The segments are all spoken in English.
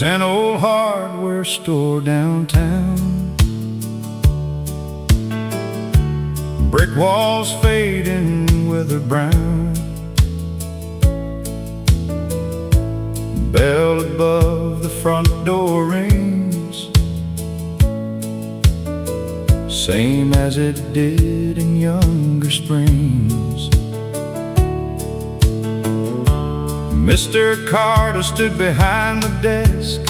There's an old hardware store downtown, brick walls fading weather brown, bell above the front door rings, same as it did in younger springs. Mr. Carter stood behind the desk,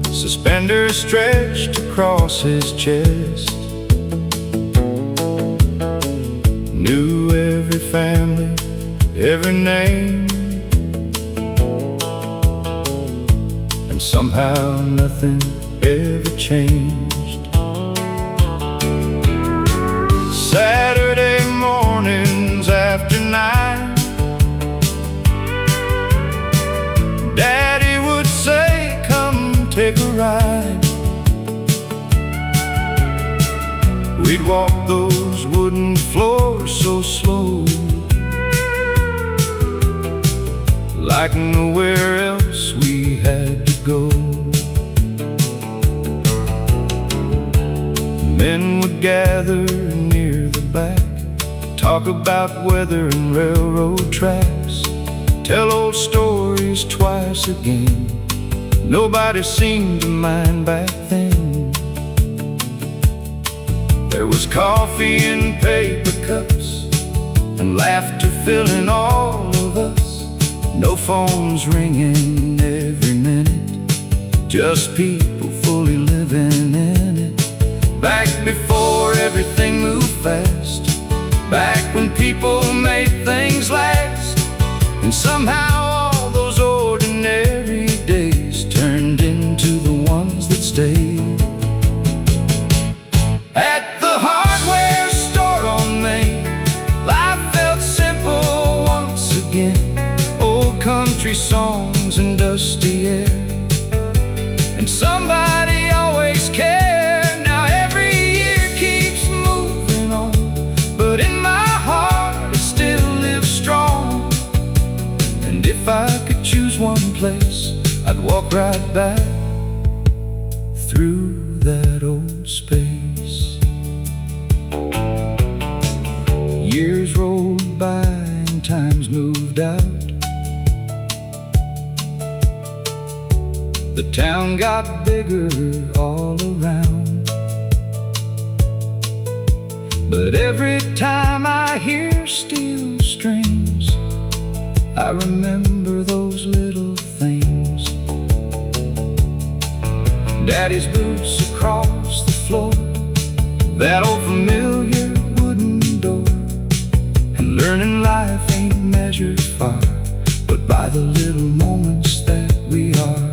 suspenders stretched across his chest. Knew every family, every name, and somehow nothing ever changed. Saturday mornings after 9, Daddy would say, "Come take a ride." We'd walk those wooden floors so slow, like nowhere else we had to go. Men would gather near the back, talk about weather and railroad tracks, tell old stories twice again. Nobody seemed to mind back then. There was coffee in paper cups and laughter filling all of us. No phones ringing every minute, just people fully living in it. Back before everything moved fast, back when people made things last, and somehow all those ordinary days turned into the ones that stayed. At the hardware store on Main, life felt simple once again. Old country songs and dusty air, and somebody always cared. Now every year keeps moving on, but in my heart it still lives strong. And if I could choose one place, I'd walk right back through that old space. Years rolled by and times moved out. The town got bigger all around, but every time I hear steel strings, I remember those little things. Daddy's boots across the floor, that old familiar wooden door, and learning life ain't measured far, but by the little moments that we are.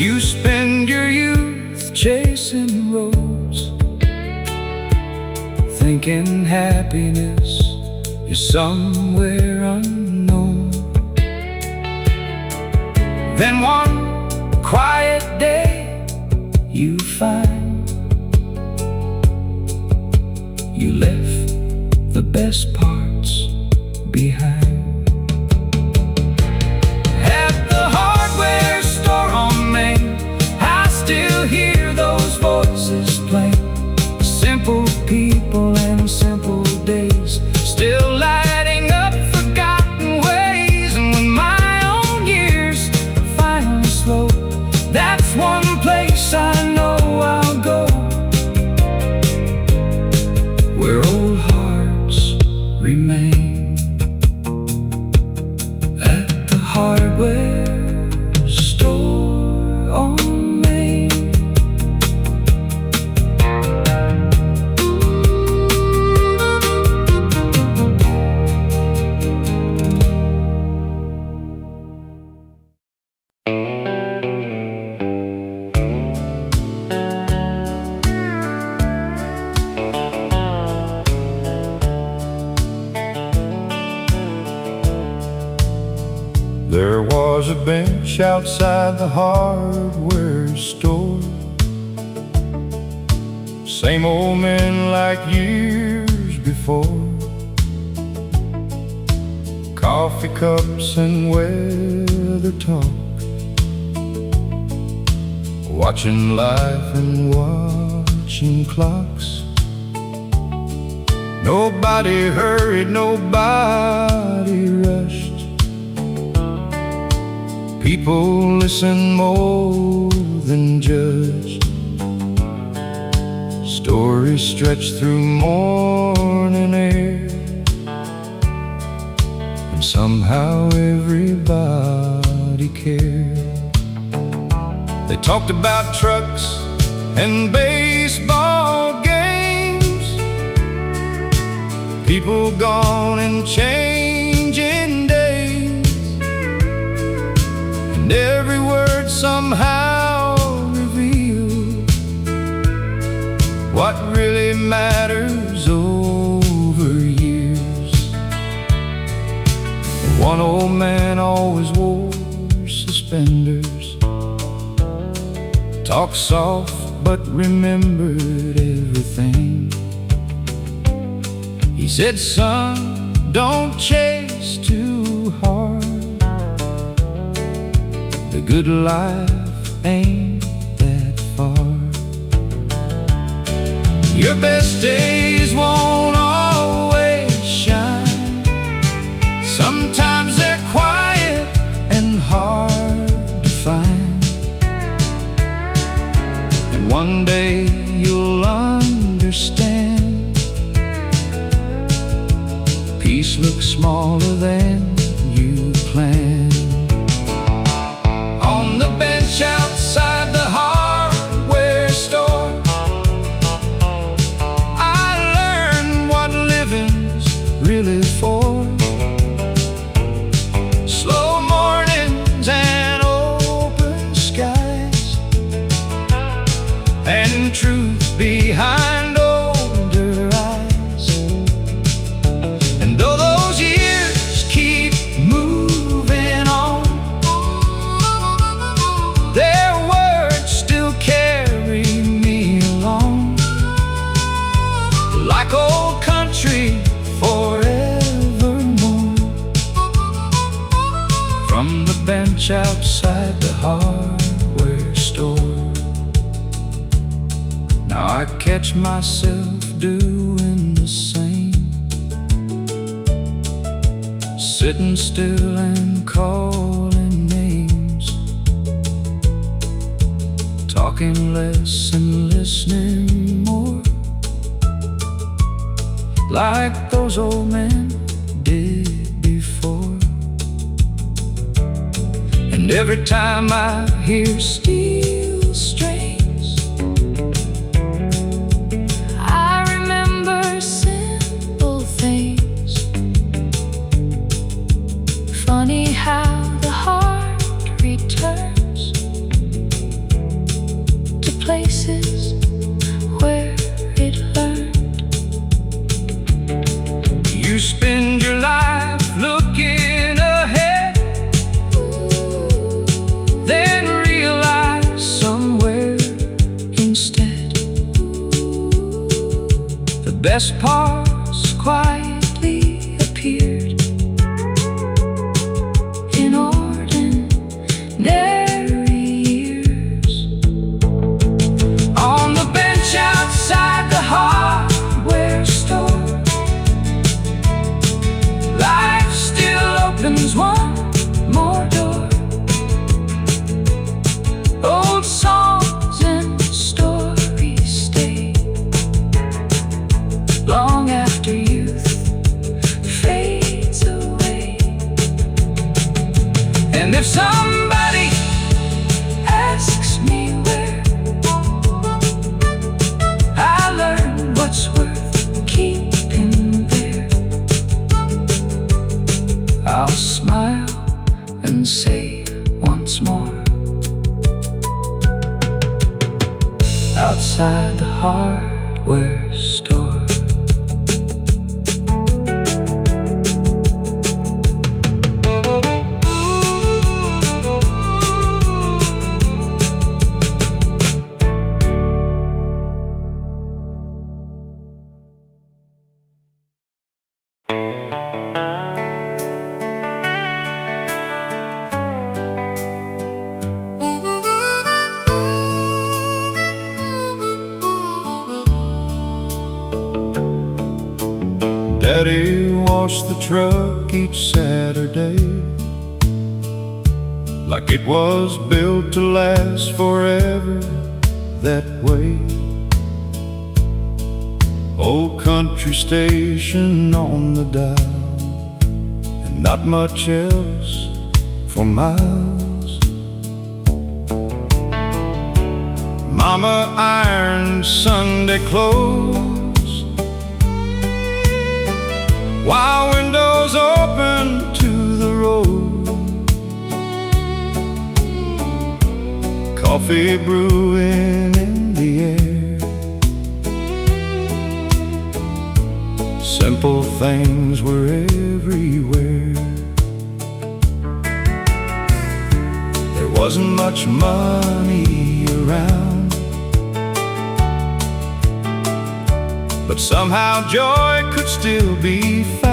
You spend your youth chasing roads, thinking happiness is somewhere unknown. Then one quiet day you find you left the best parts behind. At the hardware store on Main, I still hear those voices playing. Simple people and simple days, still lighting up forgotten ways. And when my own years finally slow, that's one place I know I'll go, where old hearts remain. At the hardware store on Main. There was a bench outside the hardware store, same old men like years before. coffee cups and weather talk, watching life and watching clocks. Nobody hurried, nobody rushed. People listened more than judged. Stories stretched through morning air, and somehow everybody cared. They talked about trucks and baseball games, people gone and changing days, and every word somehow revealed what really matters over years. One old man always wore suspenders, talked soft but remembered everything. He said, "Son, don't chase too hard. The good life ain't that far. Your best days won't always shine. Sometimes they're quiet and hard to find. And one day you'll understand. Peace looks smaller than you planned." On the bench outside the hardware store, I learned what living's really for. Slow mornings and open skies, and truth behind older eyes. And though those years keep moving on, their words still carry me along, like old country forevermore. From the bench outside the hardware store, now I catch myself doing the same, sitting still and calling names, talking less and listening more, like those old men did before. And every time I hear steel strings, I remember simple things. Funny how the heart returns to places where it learned. You spend your life looking ahead, then realize somewhere instead the best parts quietly appeared in ordinary years. On the bench outside the hardware store, life still opens one more door. Old songs and stories stay long after youth Daddy washed the truck each Saturday, like it was built to last forever that way. Old country station on the dial, and not much else for miles. Mama ironed Sunday clothes, while windows open to the road. Coffee brewing in the air, simple things were everywhere. There wasn't much money around, but somehow joy could still be found.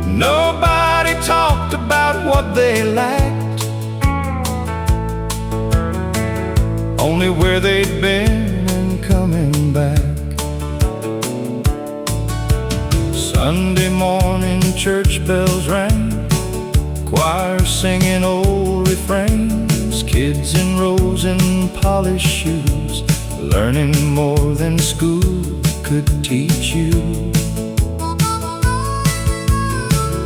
Nobody talked about what they lacked, only where they'd been and coming back. Sunday morning church bells rang, choir singing old refrains, kids in rows in polished shoes, learning more than school could teach you.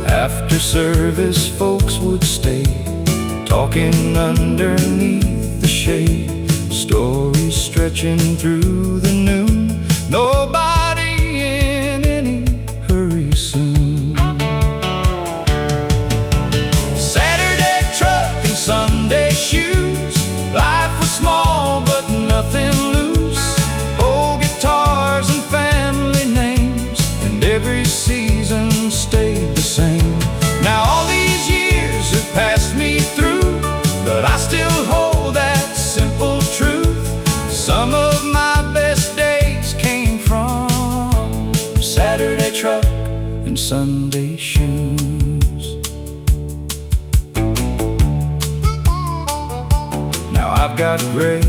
After service folks would stay, talking underneath the shade, stories stretching through the noon, nobody in any hurry soon. Saturday truck and Sunday shoes, life was small but nothing loose. Old guitars and family names, and every season stayed the same. Now all these years have passed me through, but I still hold that simple truth. Some of my best days came from Saturday truck and Sunday shoes. Now I've got gray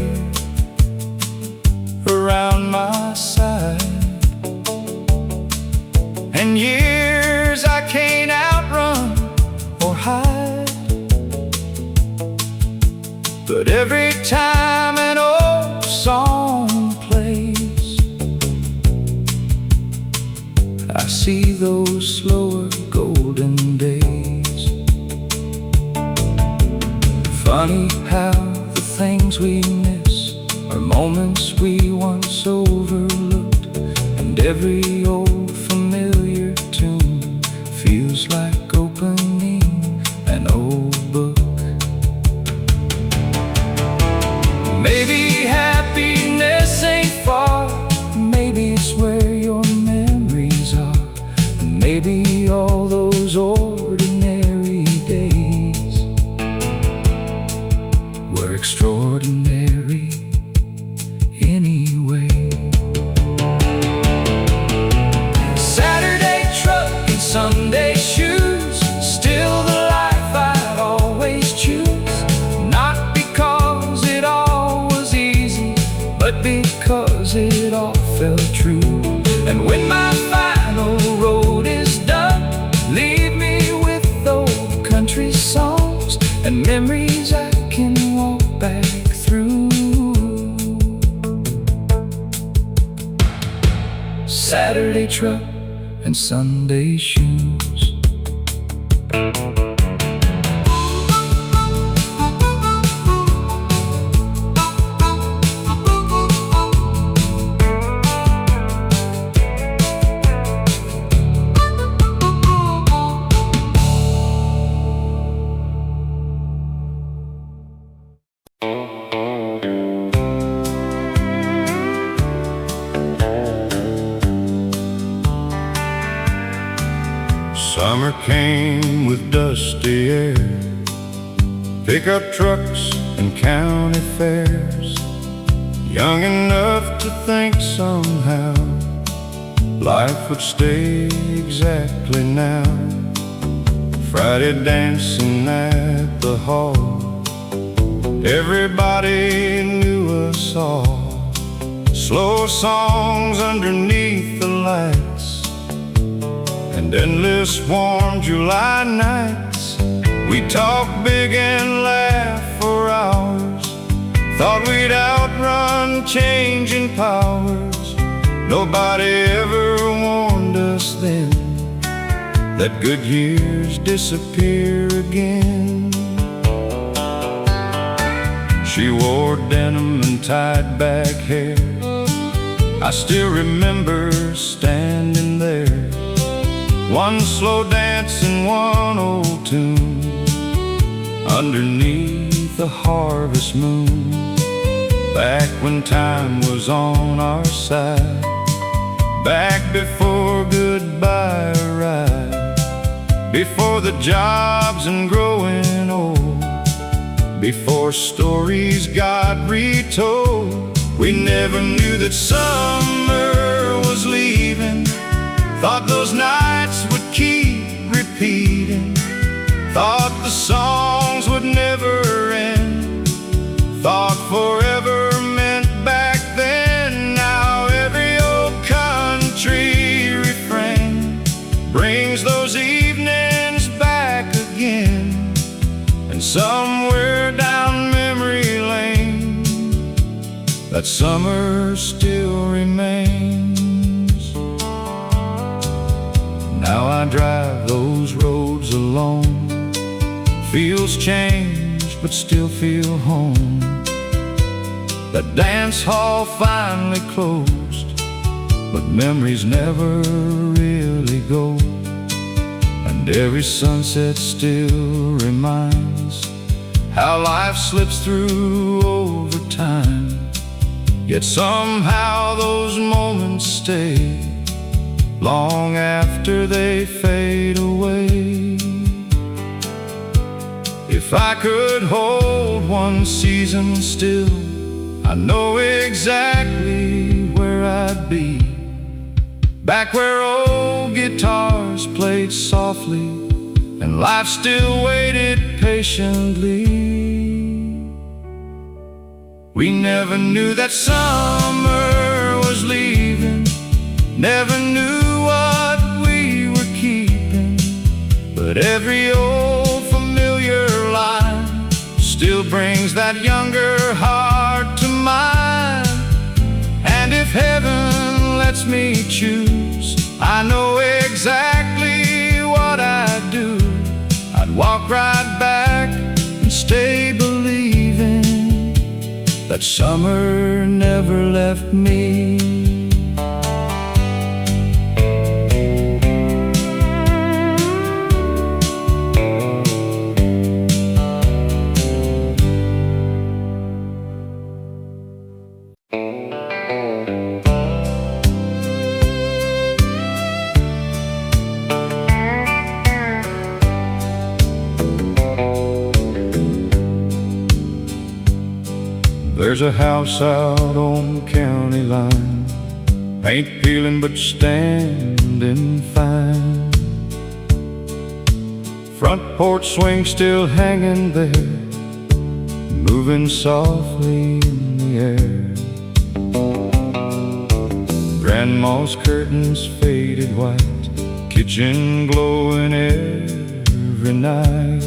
around my side, and years I can't outrun or hide. But every time an old song plays, I see those slower golden days. Funny how the things we miss are moments we once overlooked, and every old familiar tune feels like opening an old book. Maybe happiness ain't far, maybe it's where your memories are, and maybe all those ordinary days were extraordinary anyway. Saturday truck and Sunday shoes, still the life I'd always choose. Not because it all was easy, but because it all felt true. And when my final road is done, leave me with old country songs and memories I can walk back through. Saturday truck and Sunday shoes. Summer came with dusty air, pickup trucks and county fairs. Young enough to think somehow life would stay exactly now. Friday dancing at the hall, everybody knew us all. slow songs underneath the lights, and endless warm July nights. We talked big and laughed for hours, thought we'd outrun changing powers. Nobody ever warned us then that good years disappear again. She wore denim and tied back hair. I still remember standing there, one slow dance and one old tune, underneath the harvest moon. Back when time was on our side, back before goodbye arrived, before the jobs and growing old, before stories got retold. We never knew that summer was leaving, thought those nights would keep repeating, thought the songs would never end, thought forever meant back then. Now every old country refrain brings those evenings back again, and somewhere down memory lane that summer still remains. Now I drive those roads alone, feels changed but still feel home. The dance hall finally closed, but memories never really go, and every sunset still reminds how life slips through over time. Yet somehow those moments stay long after they fade away. If I could hold one season still, I know exactly where I'd be, back where old guitars played softly and life still waited patiently. We never knew that summer was leaving, never knew what we were keeping, but every old familiar line still brings that younger heart to mind. And if heaven lets me choose, I know exactly what I'd do. I'd walk right back and stay believing that summer never left me. There's a house out on the county line, paint peeling but standing fine. Front porch swing still hanging there, moving softly in the air. Grandma's curtains faded white, kitchen glowing every night.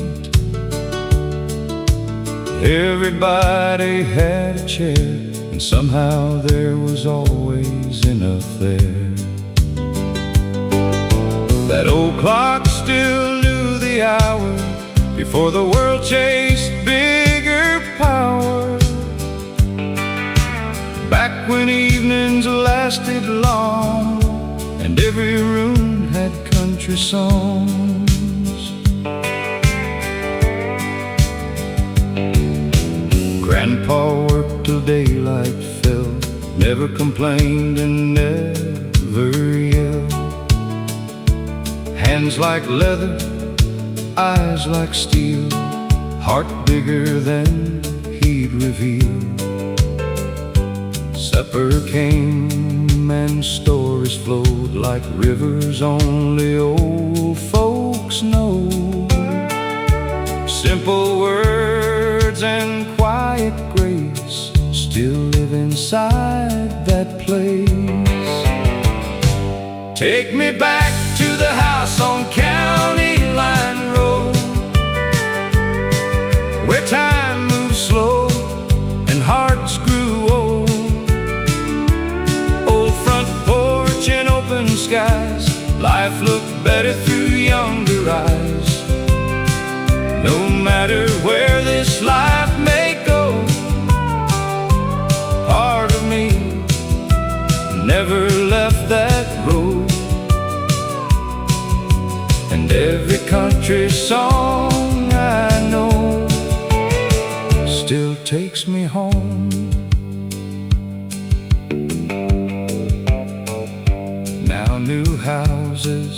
Everybody had a chair, and somehow there was always enough there. That old clock still knew the hour before the world chased bigger power. Back when evenings lasted long and every room had country songs. Grandpa worked till daylight fell, never complained and never yelled. Hands like leather, eyes like steel, heart bigger than he'd reveal. Supper came and stories flowed like rivers only old folks know. Simple words and quiet grace still live inside that that place. Take me back to the house on County Line Road, where time moved slow and hearts grew old. Old front porch and open skies, life looked better through younger eyes. No matter where this life may go, part of me never left that road. And every country song I know still takes me home. Now new houses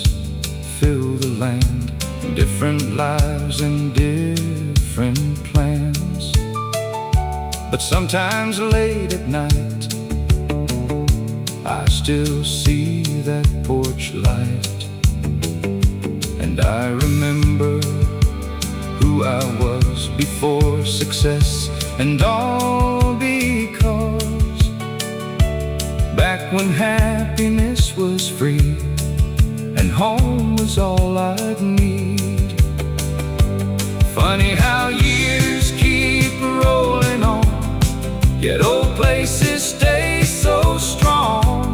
fill the land, different lives and different plans. But sometimes late at night, I still see that porch light. And I remember who I was before success, and all because back when happiness was free and home was all I'd need. Funny how years keep rolling on, yet old places stay so strong.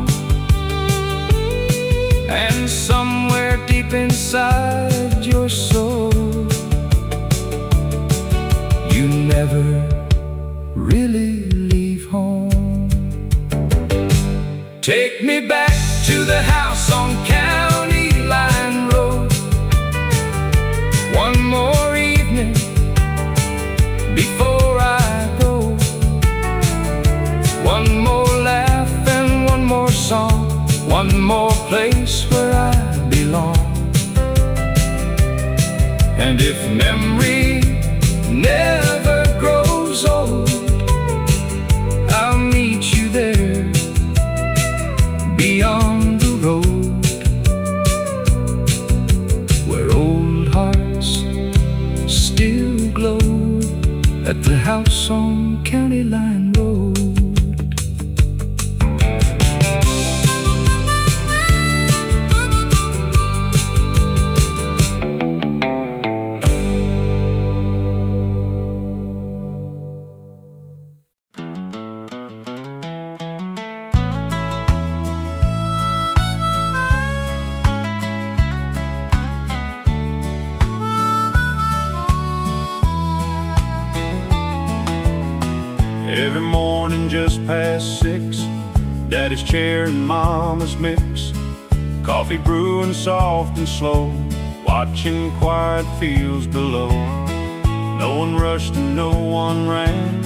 And somewhere deep inside your soul, you never really leave home. Take me back to the house on County Line Road, one more evening before I go. One more laugh and one more song, one more place where I belong. And if memory never grows old, I'll meet you there beyond the road, where old hearts still glow at the house on County Line Road. Every morning just past 6, Daddy's chair and Mama's mix, coffee brewing soft and slow, watching quiet fields below. No one rushed and no one ran,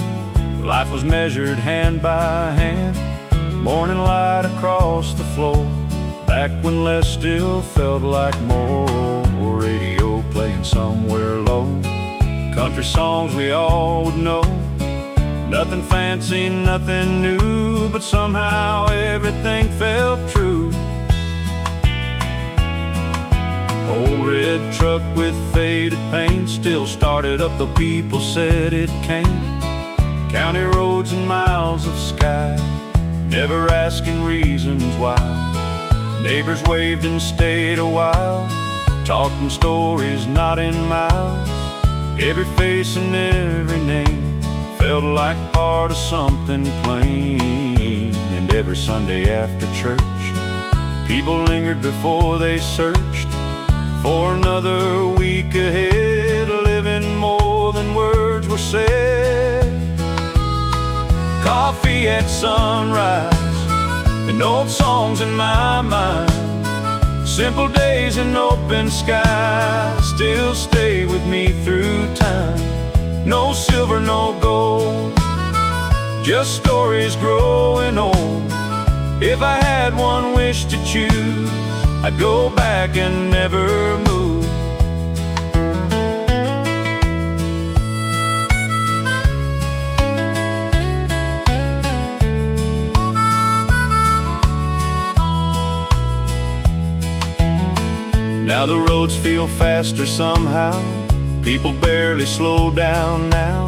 life was measured hand by hand. Morning light across the floor, back when less still felt like more. Radio playing somewhere low, country songs we all would know. Nothing fancy, nothing new, but somehow everything felt true. Old red truck with faded paint still started up, though people said it can't. County roads and miles of sky, never asking reasons why. Neighbors waved and stayed a while, talking stories not in miles. Every face and every name felt like part of something plain. And every Sunday after church, people lingered before they searched for another week ahead, living more than words were said. Coffee at sunrise and old songs in my mind, simple days and open skies still stay with me through time. No silver, no gold, just stories growing old. If I had one wish to choose, I'd go back and never move. Now the roads feel faster somehow, people barely slow down now.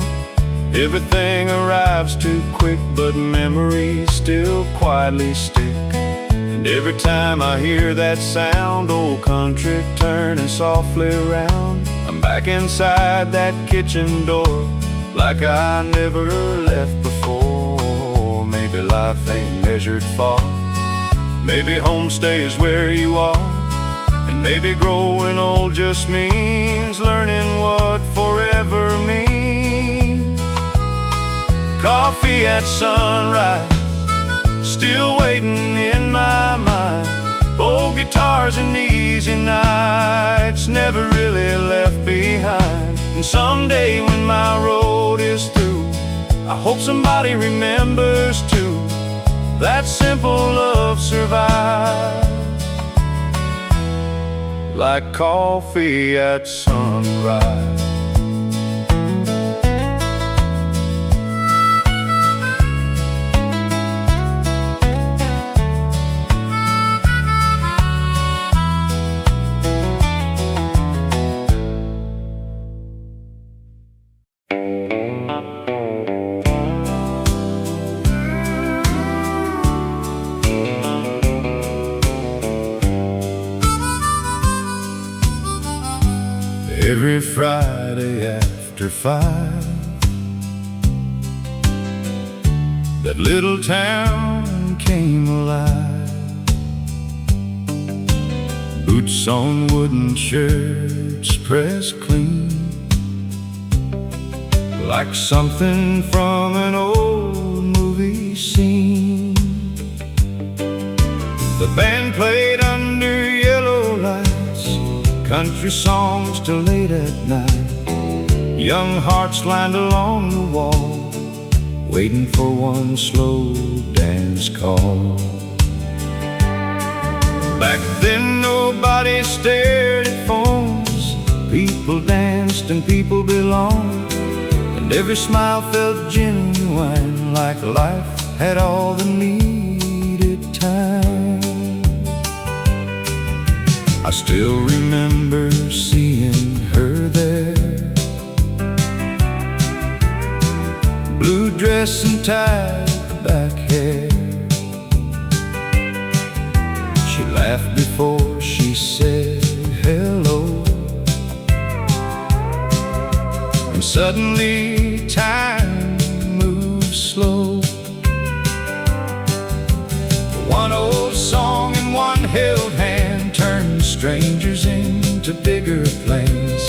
Everything arrives too quick, but memories still quietly stick. And every time I hear that sound, old country turning softly around, I'm back inside that kitchen door, like I never left before. Maybe life ain't measured far, maybe home stays where you are, and maybe growing old just means learning what forever means. Coffee at sunrise, still waiting in my mind. Old guitars and easy nights, never really left behind. And someday when my road is through, I hope somebody remembers too, that simple love survives, like coffee at sunrise. Every Friday after 5, that little town came alive. Boots on wooden, shirts pressed clean, like something from an old movie scene. The band played under yellow lights, country songs till late at night. Young hearts lined along the wall, waiting for one slow dance call. Back then nobody stared at phones, people danced and people belonged, and every smile felt genuine, like life had all the needed time. I still remember seeing her there, blue dress and tied back hair. She laughed before she said hello, and suddenly time moved slow. One old song and one held hand turned strangers into bigger planes.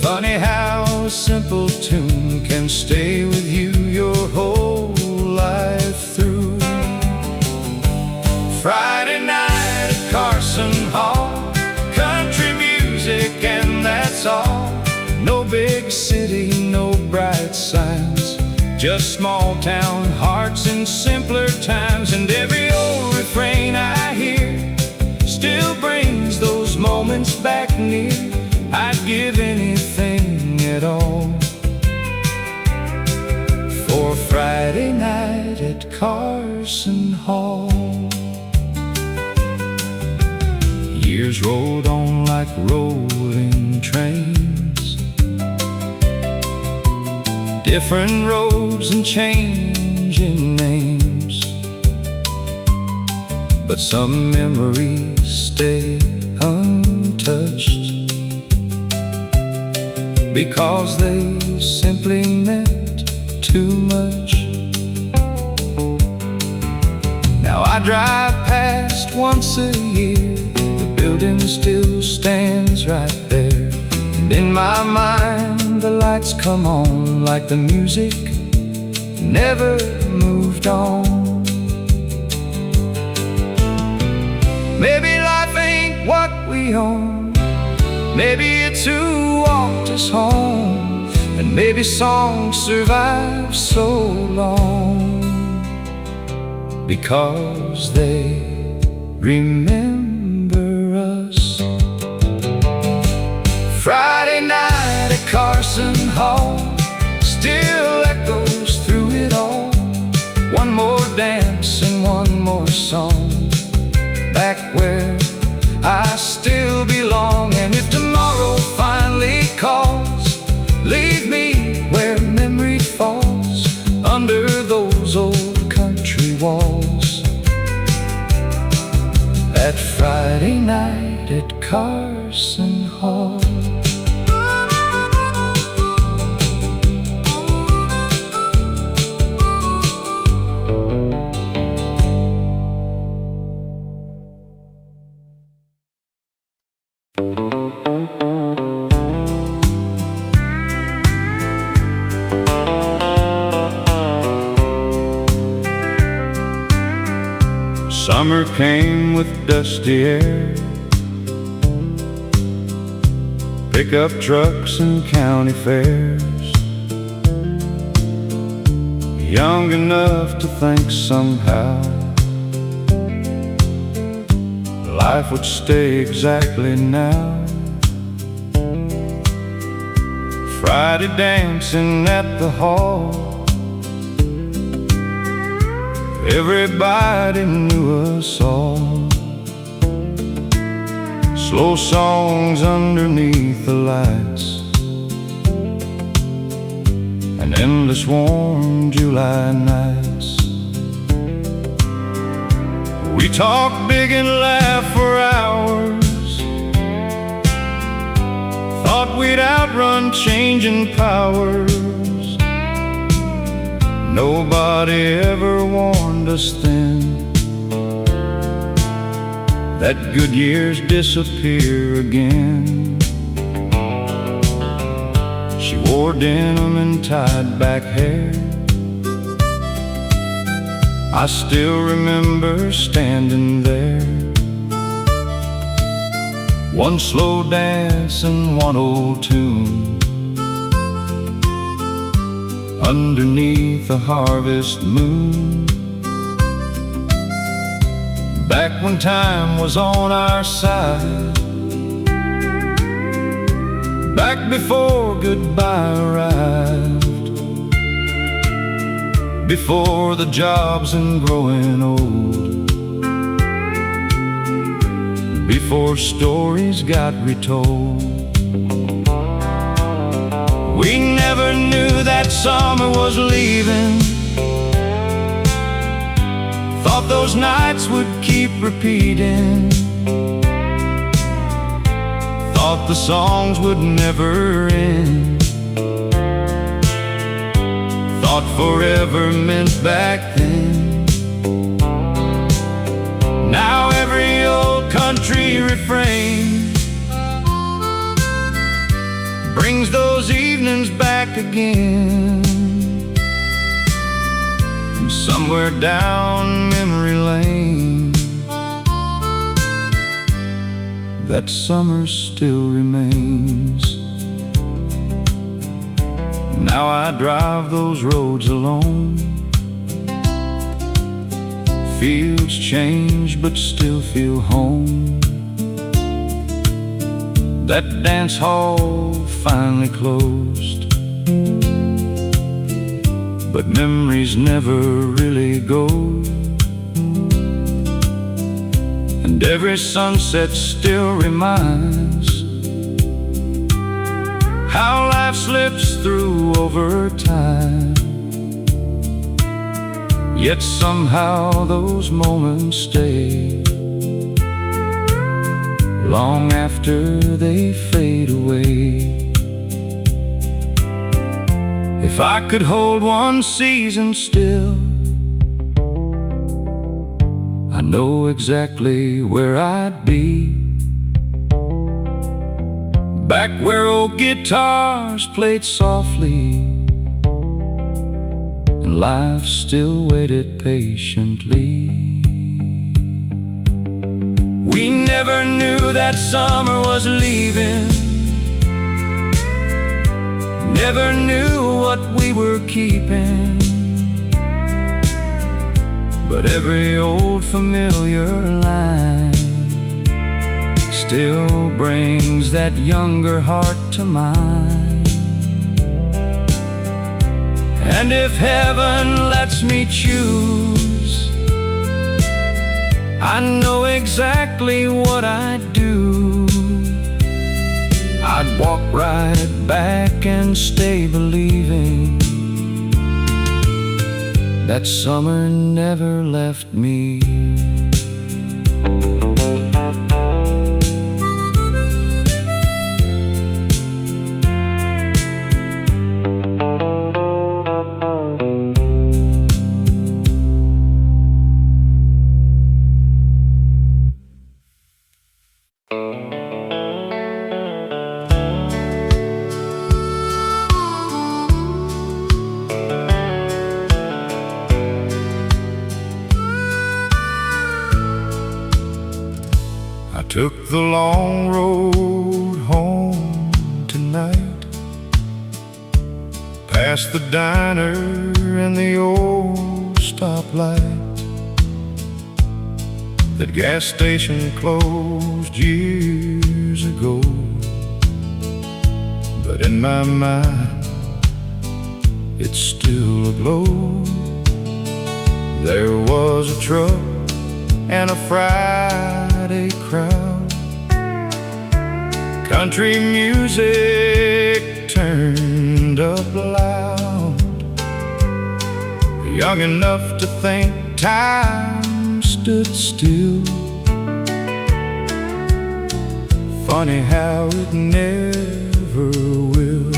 Funny how a simple tune can stay with you your whole life through. Friday night at Carson Hall, country music and that's all. No big city, no bright signs, just small town hearts in simpler times. And every old refrain I hear still brings those moments back near. I'd give anything at all for Friday night at Carson Hall. Years rolled on like rolling trains, different roads and changing names, but some memories stay untouched, because they simply meant too much. Now I drive past once a year, the building still stands right there, and in my mind the lights come on like the music never moved on. Maybe life ain't what we own, maybe it's who walked us home, and maybe songs survive so long because they remember us. Friday night at Carson Hall still echoes through it all. One more dance and one more song, back where I still belong. And if tomorrow finally calls, leave me where memory falls. walls. That Friday night at Carson Hall. Summer came with dusty air, pickup trucks and county fairs. Young enough to think somehow life would stay exactly now. Friday dancing at the hall, everybody knew us all. Slow songs underneath the lights, and endless warm July nights. We talked big and laughed for hours, thought we'd outrun changing powers. Nobody ever warned us then that good years disappear again. She wore denim and tied back hair. I still remember standing there, one slow dance and one old tune, underneath a harvest moon. Back when time was on our side, back before goodbye arrived, before the jobs and growing old, before stories got retold. We never knew that summer was leaving, thought those nights would keep repeating, thought the songs would never end, thought forever meant back then. Now every old country refrain brings those evenings back again, from somewhere down memory lane. That summer still remains. Now I drive those roads alone. Fields change but still feel home. That dance hall finally closed, but memories never really go. And every sunset still reminds how life slips through over time. Yet somehow those moments stay long after they fade away. If I could hold one season still, I know exactly where I'd be. Back where old guitars played softly, and life still waited patiently. We never knew that summer was leaving, never knew what we were keeping, but every old familiar line still brings that younger heart to mind. And if heaven lets me choose, I know exactly what I'd do. I'd walk right back and stay believing That summer never left me. I took the long road home tonight, past the diner and the old stoplight. That gas station closed years ago, but in my mind it's still aglow. There was a truck and a Friday crowd, country music turned up loud, young enough to think time stood still. Funny how it never will.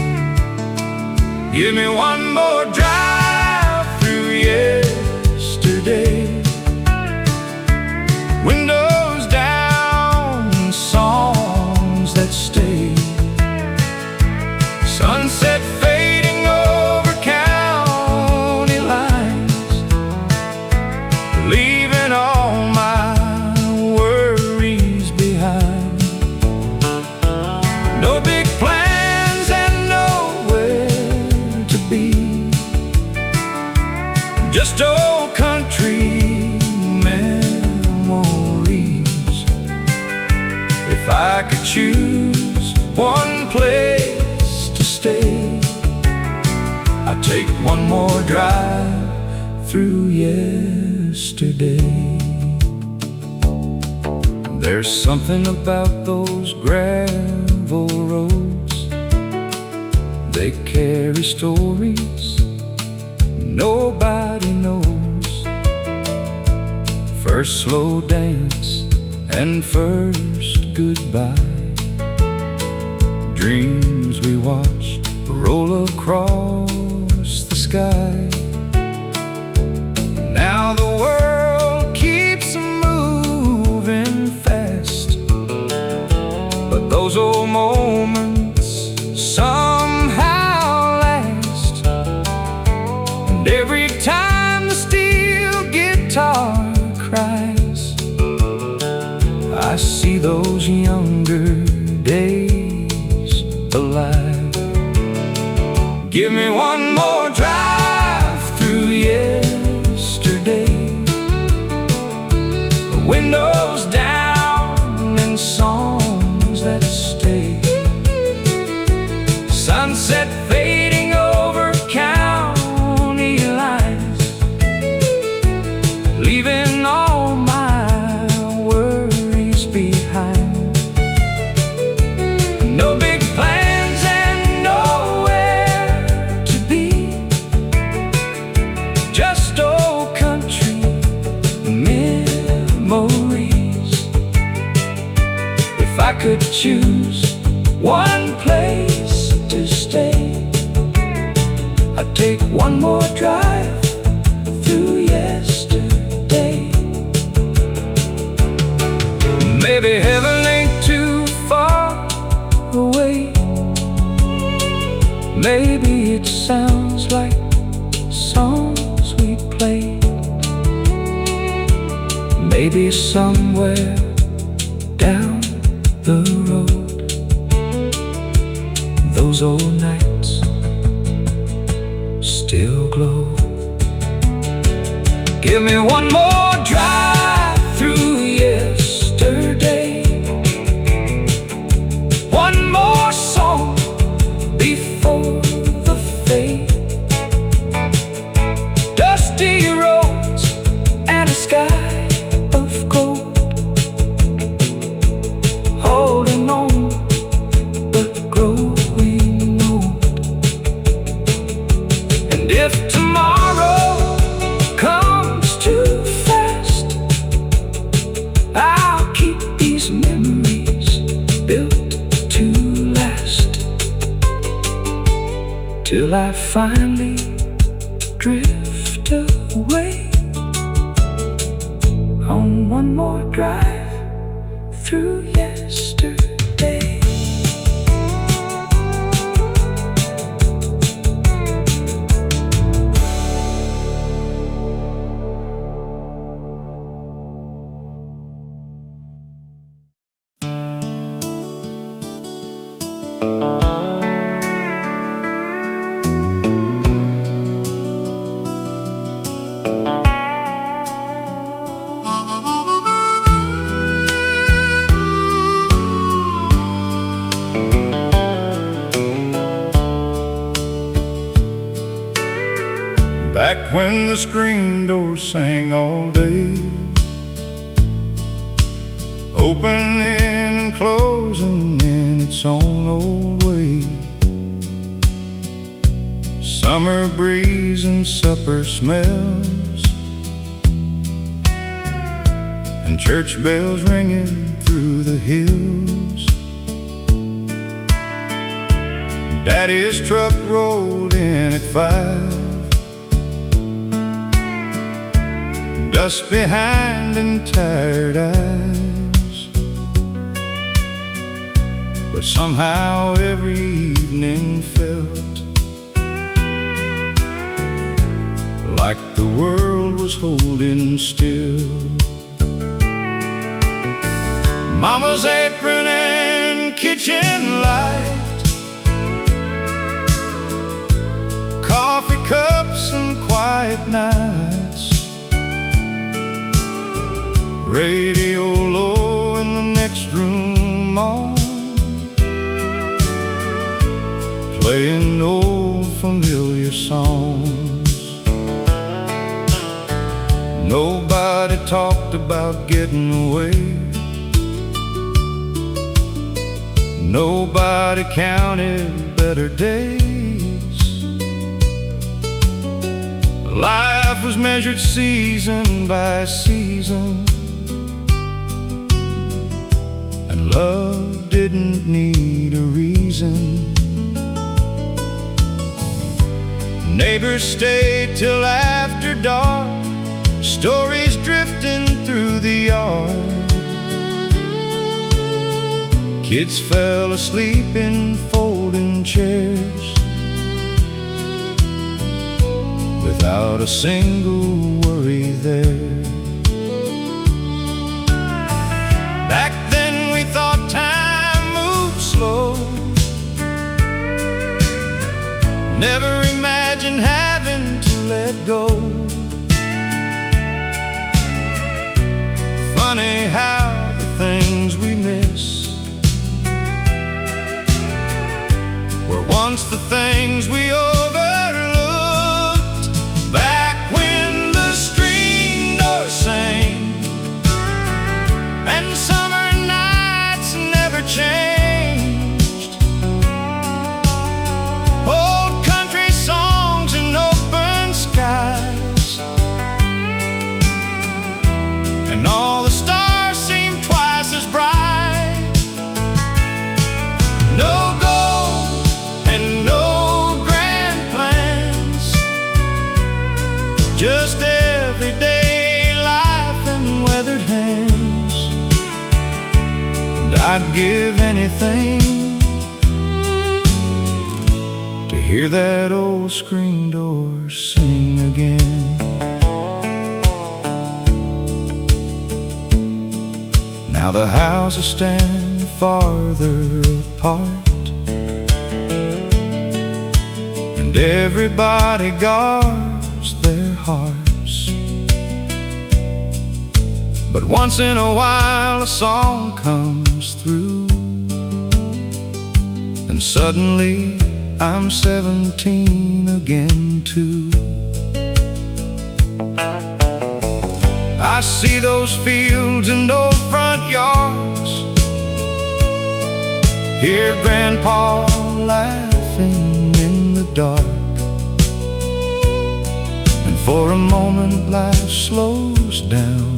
Give me one more drive through yesterday, windows down, songs that stay, sunset fading over county lines, leaving all my worries behind. No big plans and nowhere to be, just old country memories. If I could choose one place to stay, I'd take one more drive through yesterday. There's something about those gravel roads, they carry stories nobody knows. First slow dance and first goodbye, dreams we watched roll across the sky. Now the world keeps moving fast, but those old moments somehow last. And every time the steel guitar cries, I see those younger days alive. Give me one more drive through yesterday, windows down and songs that stay, sunset fading over county lines, leaving all my worries behind. No big plans and nowhere to be, just old country memories. If I could choose one place to stay, I'd take one more drive through yesterday. Maybe heaven ain't too far away, maybe it sounds like songs we played. Maybe somewhere down the road, those old nights still glow. Give me one more drive through yesterday, one more song before the fade. Dusty roads and a sky of gold, holding on but growing old. And if tomorrow till I finally drift away on one more drive through yesterday. Back when the screen door sang all day, opening and closing in its own old way. Summer breeze and supper smells, and church bells ringing through the hills. Daddy's truck rolled in at 5, dust behind and tired eyes. But somehow every evening felt like the world was holding still. Mama's apron and kitchen light, coffee cups and quiet nights, radio low in the next room on, playing old familiar songs. Nobody talked about getting away, nobody counted better days. Life was measured season by season, and love didn't need a reason. Neighbors stayed till after dark, stories drifting through the yard. Kids fell asleep in folding chairs without a single worry there. Back then we thought time moved slow, never imagined having to let go. Funny how the things we miss were once the things we overlooked. Back when the screen door sang and summer nights never changed, old country songs and open skies, and all the stars seemed twice as bright. No gold and no grand plans, just everyday life and weathered hands. And I'd give anything to hear that old screen door sing again. Now the houses stand farther apart, and everybody guards their hearts. But once in a while a song comes through, and suddenly I'm 17 again too. I see those fields and old front yards, hear Grandpa laughing in the dark, and for a moment life slows down,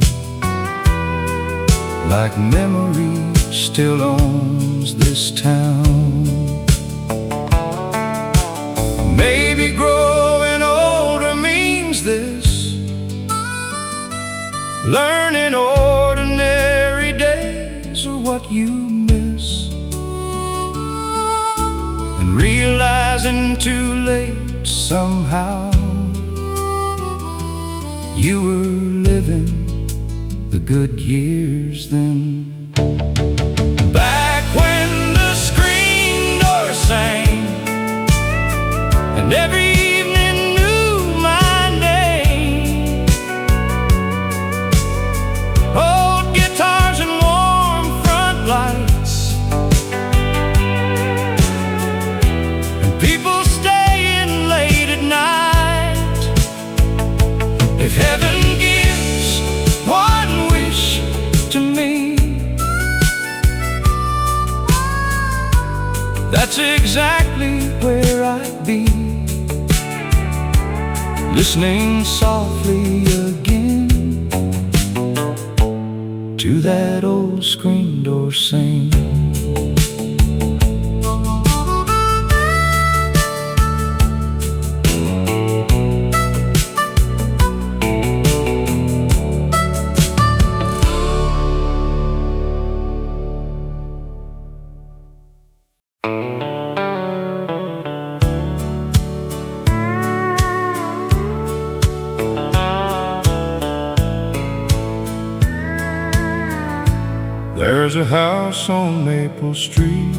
like memory still owns this town. Maybe growing older means this: learning ordinary days are what you miss, and realizing too late somehow you were living the good years then. Back when the screen door sang and every evening knew my name, old guitars and warm front lights, and people staying late at night. If heaven gives one wish to me, that's exactly where I'd be, listening softly again to that old screen door sing. There's a house on Maple Street,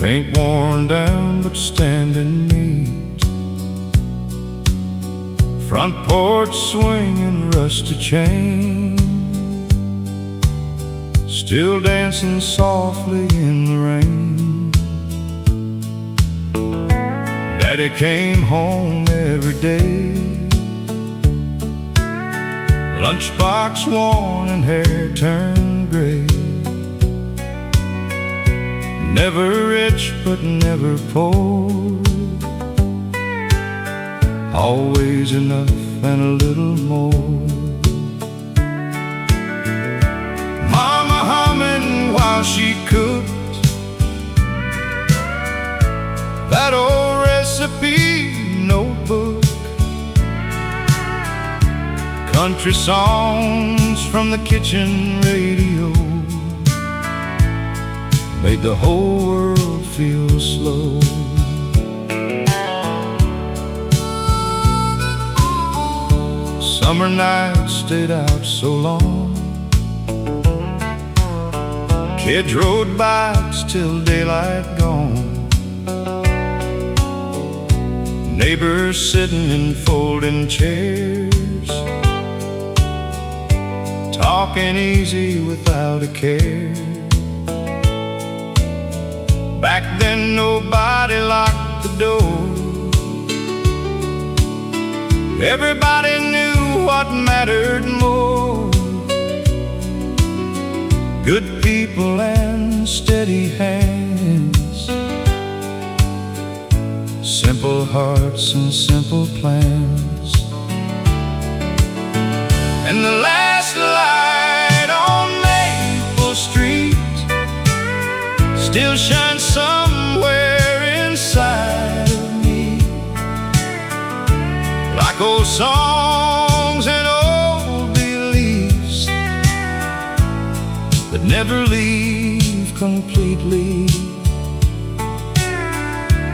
paint worn down but standing neat, front porch swinging rusty chain, still dancing softly in the rain. Daddy came home every day, lunchbox worn and hair turned gray. Never rich but never poor, always enough and a little more. Mama humming while she cooked that old recipe notebook, country songs from the kitchen radio made the whole world feel slow. Summer nights stayed out so long, kids rode bikes till daylight gone, neighbors sitting in folding chairs, talking easy without a care. Back then nobody locked the door, everybody knew what mattered more: good people and steady hands, simple hearts and simple plans. And the last light on Maple Street still shines somewhere inside of me, like old songs and old beliefs that never leave completely.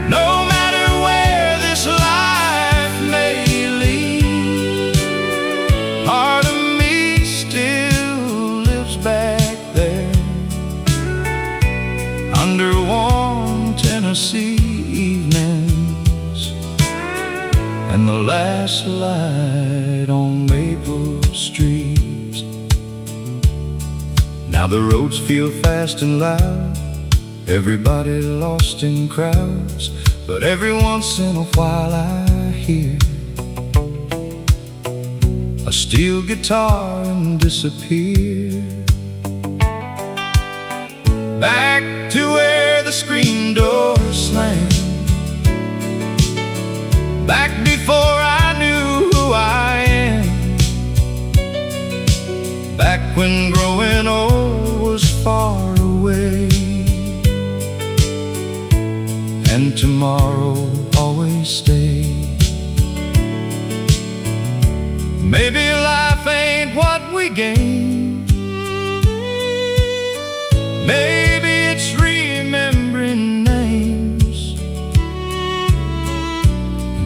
No matter where this life may lead, part of me still lives back there, under warm Tennessee evenings and the last light on Maple Street. Now the roads feel fast and loud, everybody lost in crowds, but every once in a while I hear a steel guitar and disappear back to where the screen door slammed, back before I knew who I am, back when growing old was far away and and tomorrow always stay. Maybe life ain't what we gain. Maybe it's remembering names,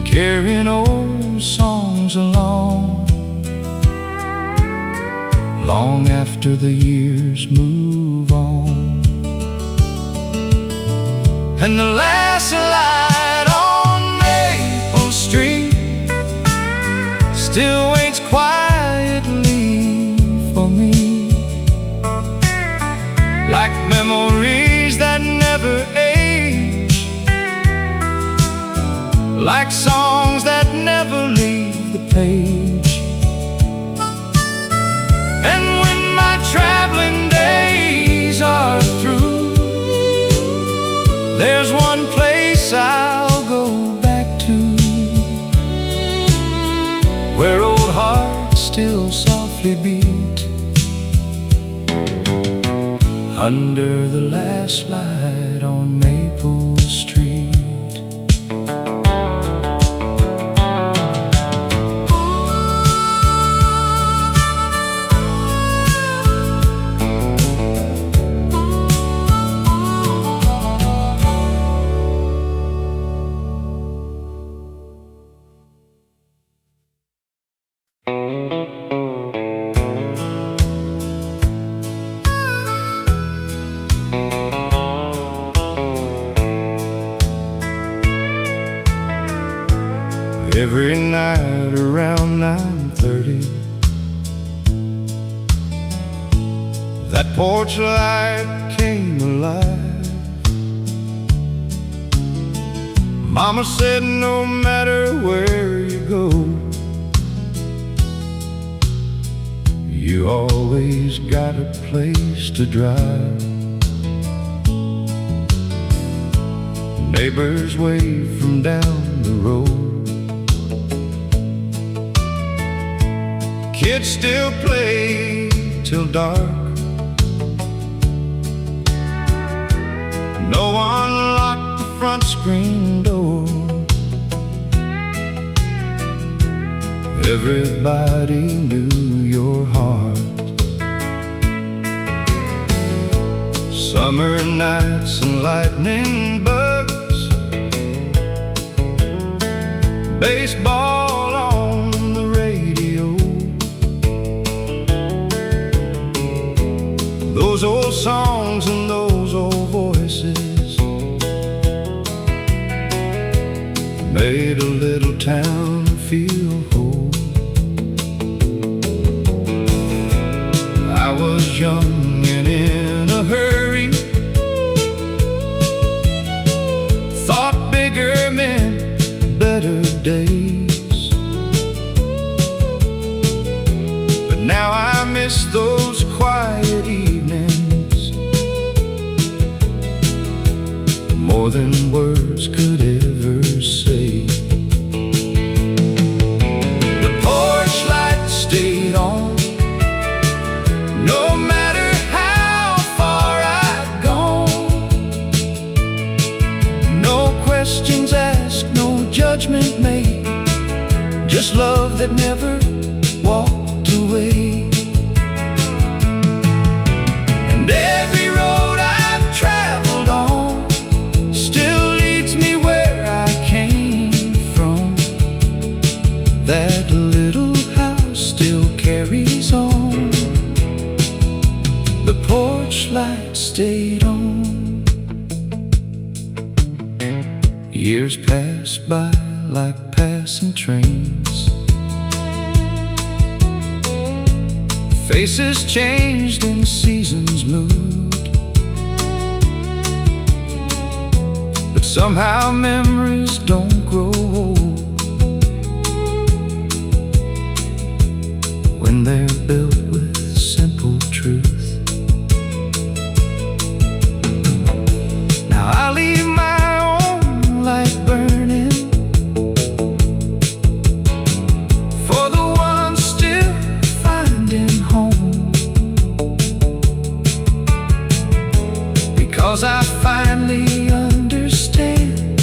carrying old songs along, long after the years move on. And the last light on Maple Street still waits quietly for me, like memories that never age, like songs that never leave the page. And when my traveling days are through, there's one place I'll go back to, where old hearts still softly beat, under the last light on Maple Street. Every night around 9:30, that porch light came alive. Mama said no matter where you go, you always got a place to drive. Neighbors wave from down the road, kids still play till dark. No one locked the front screen door. Everybody knew your heart. Summer nights and lightning bugs, baseball on the radio, those old songs and those old voices made a little town feel whole. I was young and in a hurry, thought bigger meant better days. But now I miss those quiet evenings more than words could ever say. The porch light stayed on, no matter how far I'd gone. No questions asked, no judgment made, just love that never walked away. And every road I've traveled on still leads me where I came from. That little house still carries on, the porch light stayed on. Years passed by like passing trains, faces changed and seasons moved, but somehow memories don't grow old when they're built with simple truth. Now I leave my own light burning for the ones still finding home, because I finally understand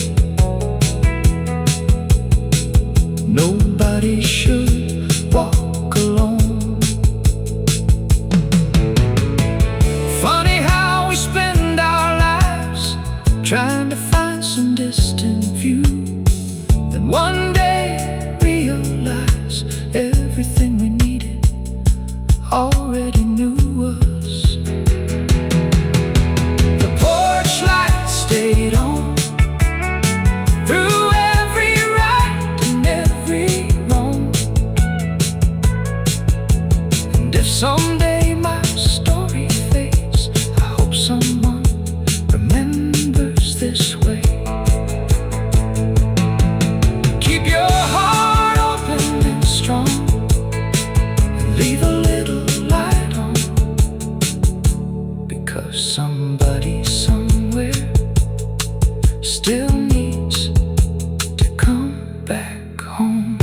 already knew us. The porch light stayed on through every right and every wrong. And if someday my story fades, I hope someone remembers this way. Keep your heart open and strong, and leave a little light on, because somebody somewhere still needs to come back home.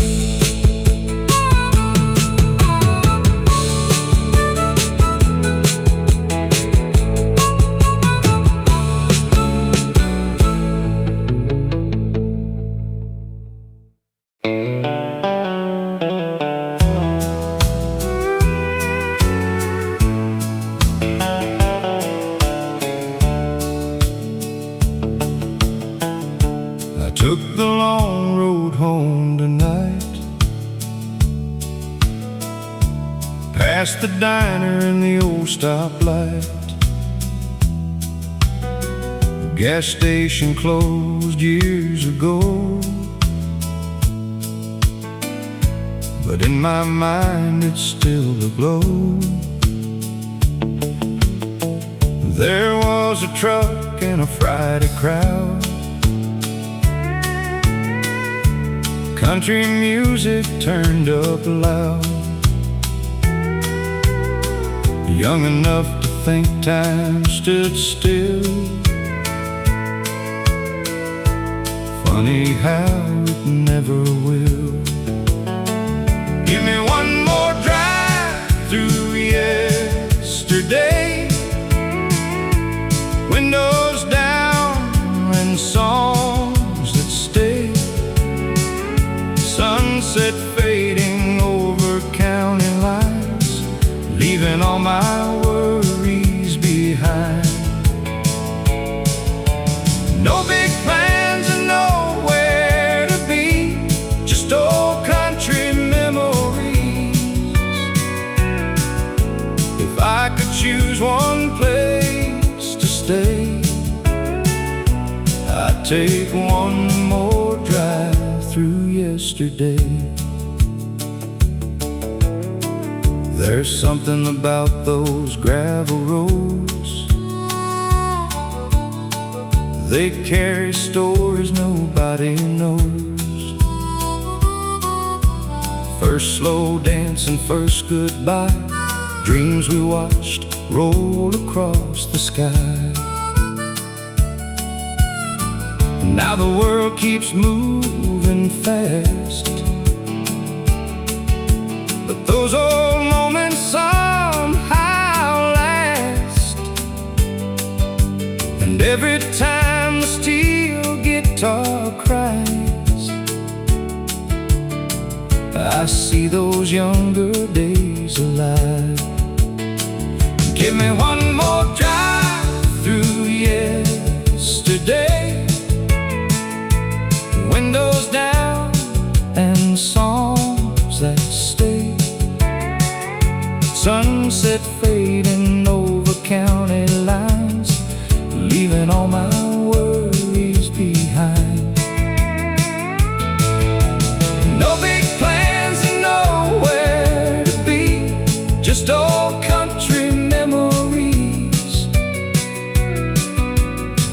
I took the long road home tonight, past the diner and the old stoplight. The gas station closed years ago, but in my mind it's still aglow. There was a truck and a Friday crowd, country music turned up loud. Young enough to think time stood still. Funny how it never will. Give me one more drive through yesterday, windows down and songs that stay. Sunset fading over county lines, leaving all my worries behind. No big plans and nowhere to be, just old country memories. If I could choose one place to stay, I'd take one more drive through yesterday. There's something about those gravel roads, they carry stories nobody knows. First slow dance and first goodbye, dreams we watched roll across the sky. Now the world keeps moving fast, but those old moments somehow last. And every time the steel guitar cries, I see those younger days alive. Give me one more drive through yesterday, windows down and songs that stay. Sunset fading over county lines, leaving all my worries behind. No big plans and nowhere to be, just old country memories.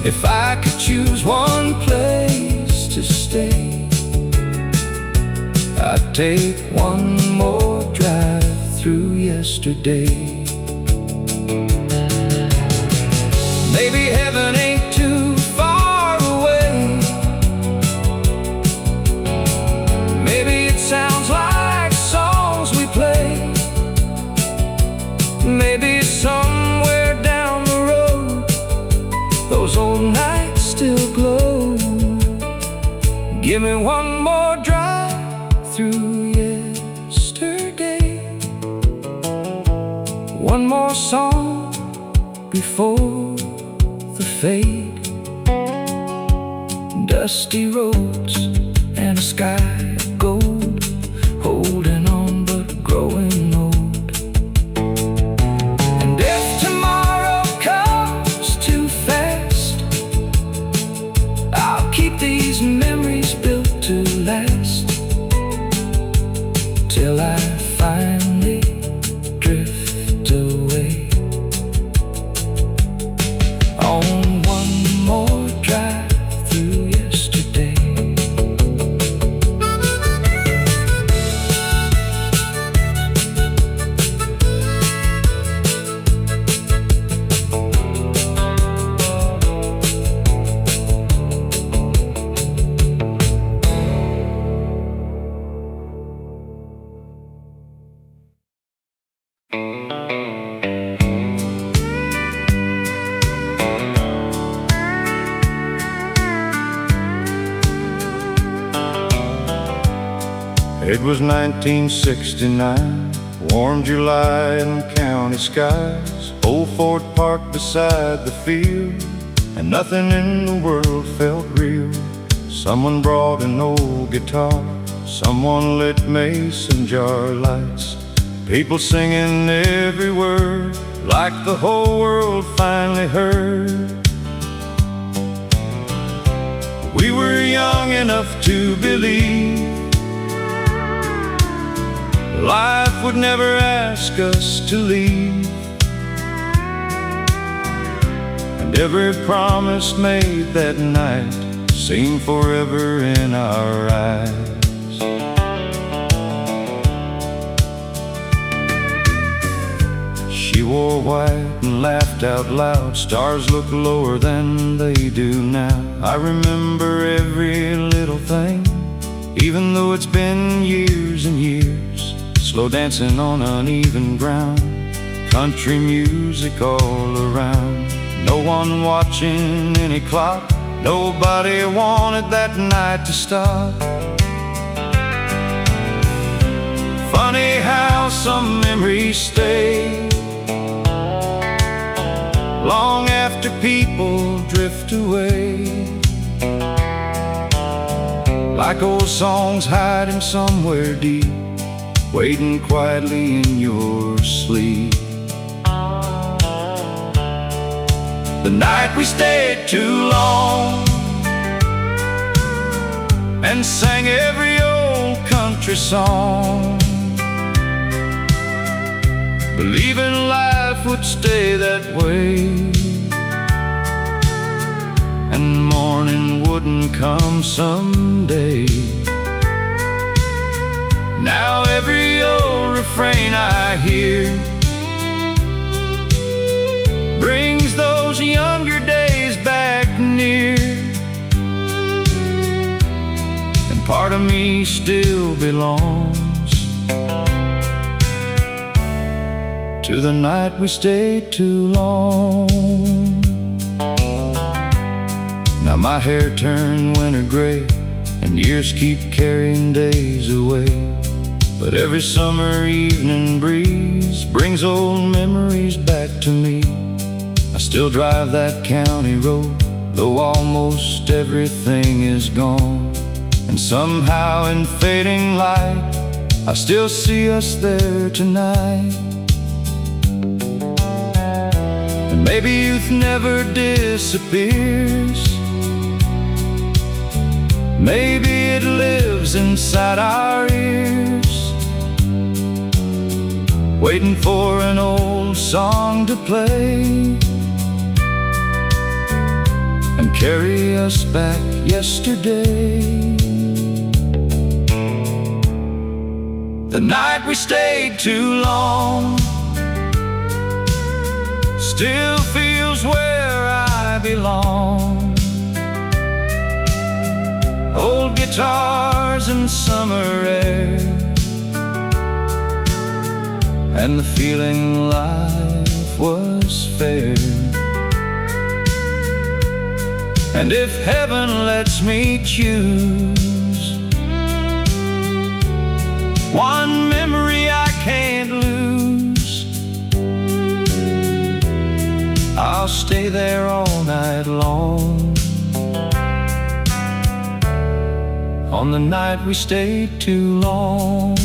If I could choose one place to stay, I'd take one more drive through yesterday. Maybe heaven ain't too far away, maybe it sounds like songs we play. Maybe somewhere down the road those old nights still glow. Give me one more drive through yesterday, one more song before the fade. Dusty roads and a sky of gold, holding on but growing old. It was 1969, warm July in county skies, old Ford Park beside the field, and nothing in the world felt real. Someone brought an old guitar, someone lit mason jar lights, people singing every word like the whole world finally heard. We were young enough to believe life would never ask us to leave, and every promise made that night seemed forever in our eyes. She wore white and laughed out loud. Stars look lower than they do now. I remember every little thing, even though it's been years and years. Slow dancing on uneven ground, country music all around. No one watching any clock, nobody wanted that night to stop. Funny how some memories stay long after people drift away, like old songs hiding somewhere deep, waiting quietly in your sleep. The night we stayed too long and sang every old country song, believing life would stay that way, and morning wouldn't come someday. Now every old refrain I hear brings those younger days back near, and part of me still belongs to the night we stayed too long. Now my hair turned winter gray, and years keep carrying days away, but every summer evening breeze brings old memories back to me. I still drive that county road, though almost everything is gone, and somehow in fading light I still see us there tonight. And maybe youth never disappears, maybe it lives inside our ears, waiting for an old song to play and carry us back yesterday. The night we stayed too long still feels where I belong. Old guitars and summer air, and the feeling life was fair. And if heaven lets me choose one memory I can't lose, I'll stay there all night long, on the night we stayed too long.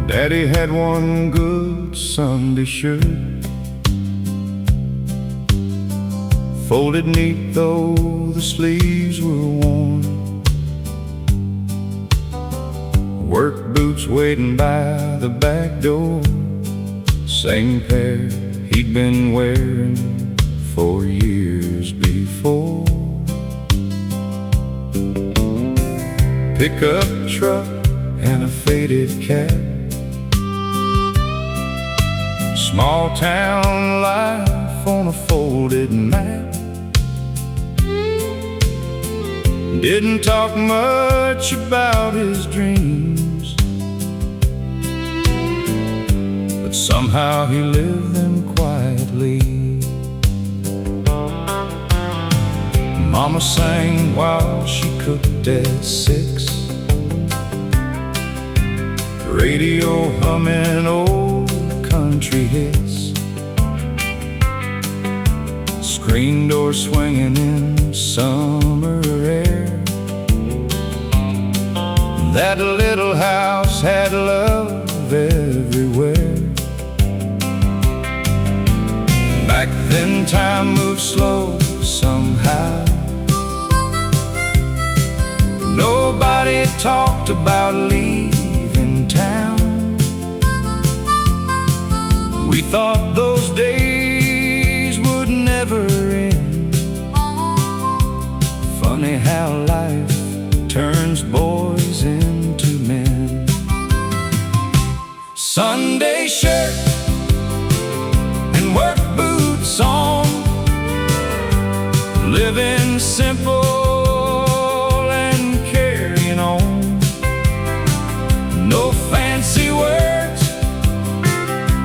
Daddy had one good Sunday shirt, folded neat though the sleeves were worn, work boots waiting by the back door, same pair he'd been wearing for years before. Pickup truck and a faded cap, small town life on a folded map. Didn't talk much about his dreams, but somehow he lived them quietly. Mama sang while she cooked at 6, radio humming old country hits, screen door swinging in summer air. That little house had love everywhere. Back then time moved slow somehow. Nobody talked about leaving town. We thought those days would never end. Funny how life turns boys into men. Sunday shirt and work boots on, living simple and carrying on. No fancy words,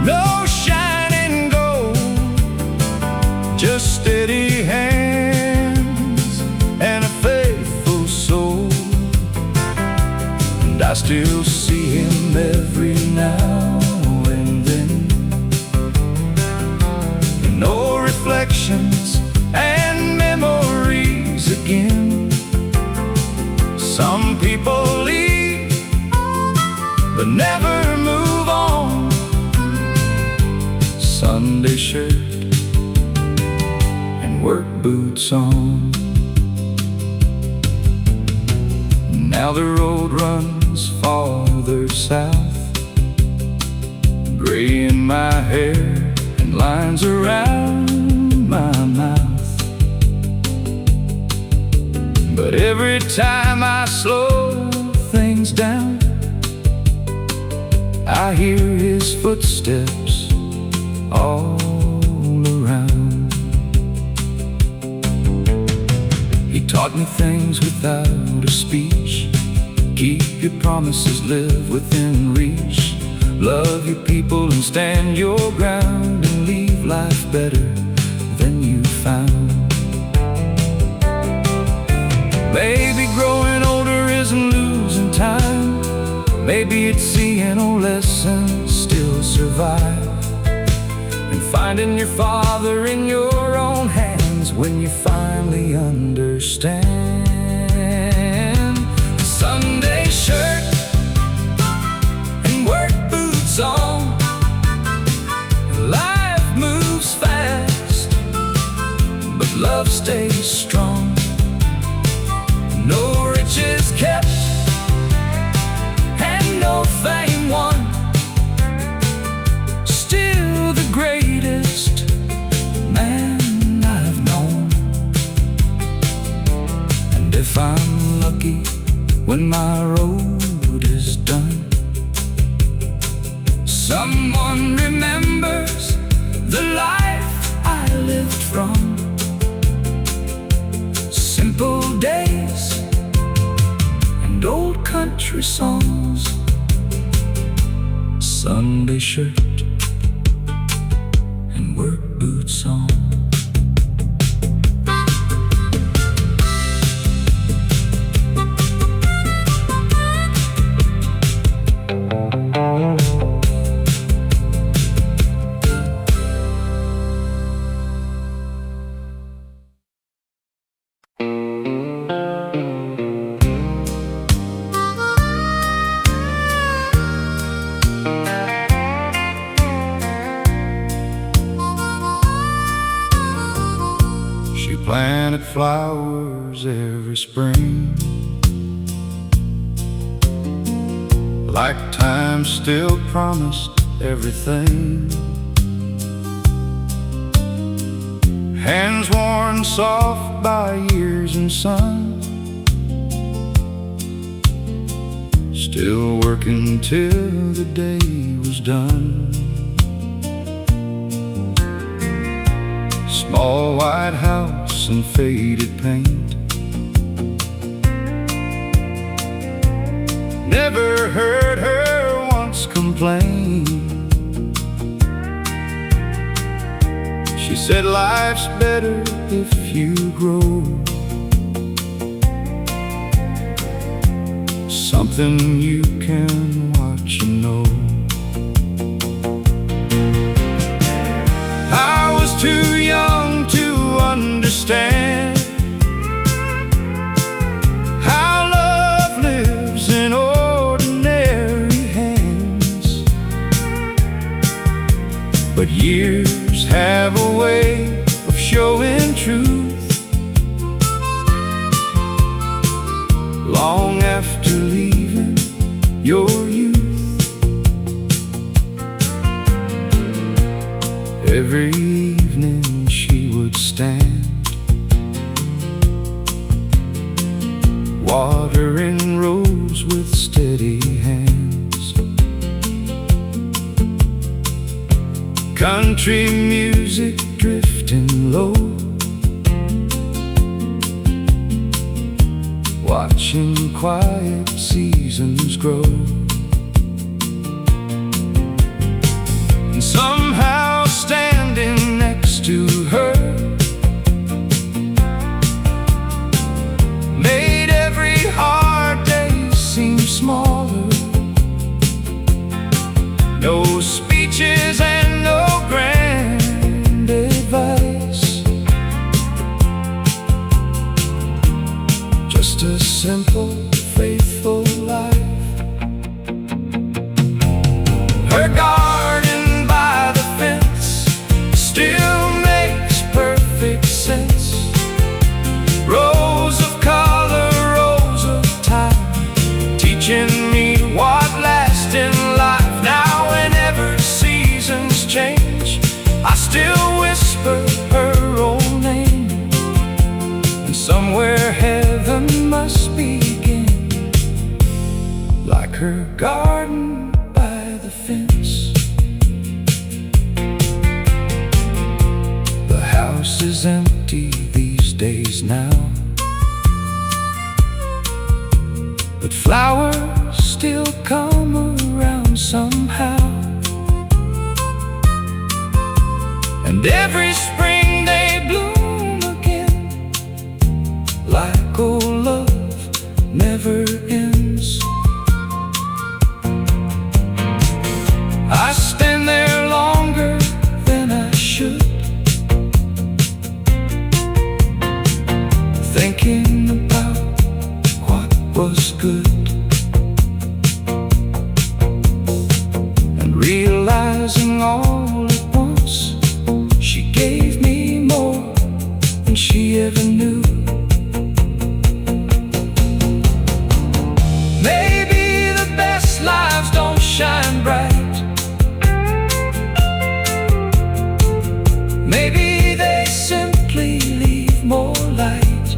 no shining gold, just steady hands and a faithful soul. And I still see him every now and then, in old reflections and memories again. Some people leave but never move on. Sunday shirt and work boots on. Now the road runs farther south, gray in my hair and lines around my mouth. But every time I slow things down, I hear his footsteps all around. He taught me things without a speech. Keep your promises, live within reach. Love your people and stand your ground, and leave life better than you found. Maybe growing older isn't losing time. Maybe it's seeing old lessons still survive, and finding your father in your own hands when you finally understand. Sunday shirt and work boots on. Life moves fast, but love stays strong. No riches kept and no fame won, still the greatest man I've known. And if I'm lucky when my road is done, someone remembers the life I lived from. Simple days and old country songs. Sunday shirt and work boots on. Planted flowers every spring, like time still promised everything. hands worn soft by years and sun, still working till the day was done. Small white house and faded paint, never heard her once complain. She said life's better if you grow, something you can watch and know. I was too young to understand how love lives in ordinary hands, but years have a way of showing truth long after leaving your youth. Every evening she would stand, watering rows with steady hands. Country music drifting low, watching quiet seasons grow. And somehow standing next to her made every hard day seem smaller. No speeches and no grand advice, just a simple, faithful life. Her garden by the fence still makes perfect sense. Rows of color, rows of time, teaching me what lasts in life. Now whenever seasons change, I still whisper her old name, and somewhere heaven must begin, like her garden by the fence. The house is empty these days now, but flowers still come around somehow. And every spring they bloom again, like old love never ends. I stand there longer than I should, thinking about what was good, and realizing all at once she gave me more than she ever knew. Maybe the best lives don't shine bright, maybe they simply leave more light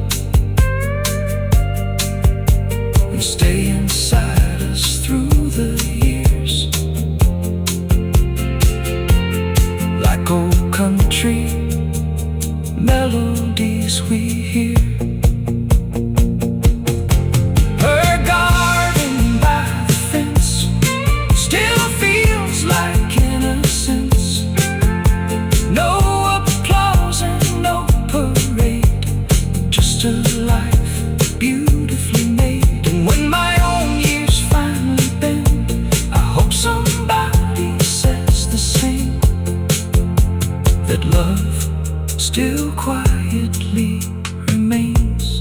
and stay inside us through the years, like old country melodies we hear. Her garden by the fence still feels like innocence. No applause and no parade, just a life beautifully made. And when my own years finally bend, I hope somebody says the same, that love still quietly remains,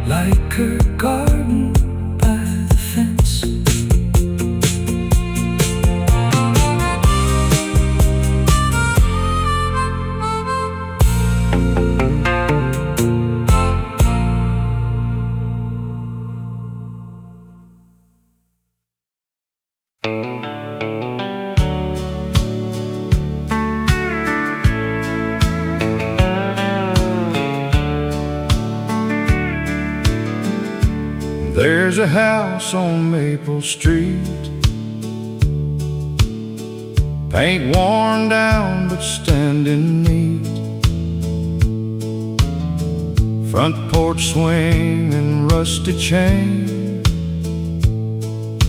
like her garden by the fence. There's a house on Maple Street, paint worn down but standing neat, front porch swing and rusty chain,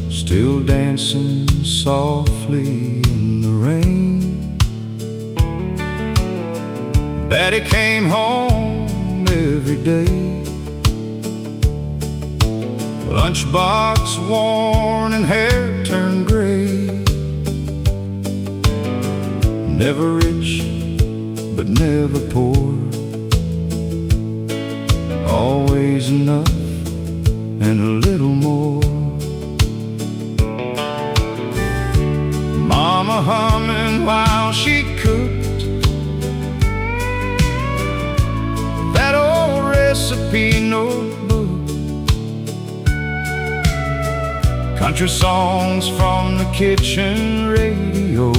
still dancing softly in the rain. Daddy came home every day, lunchbox worn and hair turned gray. Never rich, but never poor, always enough and a little more. Mama humming while she cooked that old recipe notebook, country songs from the kitchen radio